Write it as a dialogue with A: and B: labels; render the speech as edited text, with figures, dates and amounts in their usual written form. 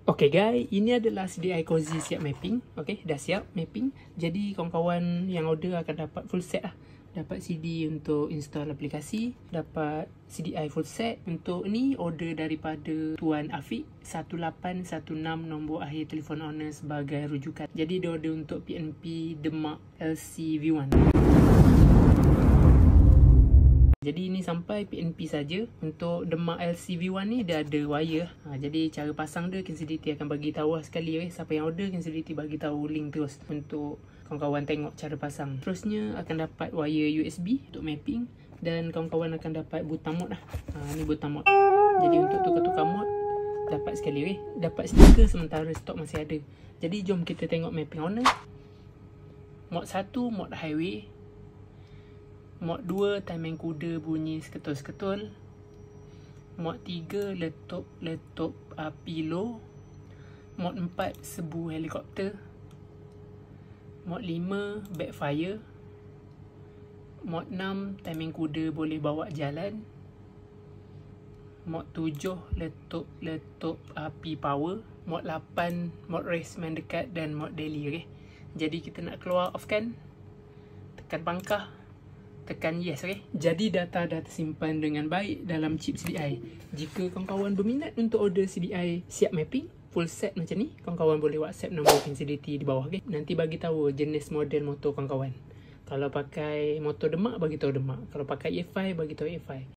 A: Okay guys, ini adalah CDI Cozy siap mapping. Okay, dah siap mapping. Jadi kawan-kawan yang order akan dapat full set lah. Dapat CD untuk install aplikasi, dapat CDI full set. Untuk ni order daripada Tuan Afiq 1816 nombor akhir telefon owner sebagai rujukan. Jadi dia order untuk PNP Demak LC V1. Jadi ini sampai PNP saja. Untuk Demak LCV1 ni dia ada wire. Jadi cara pasang dia Kinsidity akan bagi tahu sekali siapa yang order, Kinsidity bagi tahu link terus untuk kawan-kawan tengok cara pasang. Terusnya akan dapat wire USB untuk mapping dan kawan-kawan akan dapat butang mod lah. Ni butang mod. Jadi untuk tukar-tukar mod dapat sekali dapat stiker sementara stok masih ada. Jadi jom kita tengok mapping owner. Mod 1 mod highway. Mod 2 timing kuda bunyi seketul-seketul. Mod 3 letup api low. Mod 4 sebu helikopter. Mod 5 backfire. Mod 6 timing kuda boleh bawa jalan. Mod 7 letup api power. Mod 8 mod race main dekat dan mod daily. Jadi kita nak keluar off kan, tekan pangkah, tekan yes. Jadi data dah tersimpan dengan baik dalam chip CDI. Jika kawan-kawan berminat untuk order CDI siap mapping full set macam ni, kawan-kawan boleh WhatsApp nombor Kinsidity di bawah. Nanti bagi tahu jenis model motor kawan-kawan. Kalau pakai motor Demak bagi tahu Demak, kalau pakai A5 bagi tahu A5.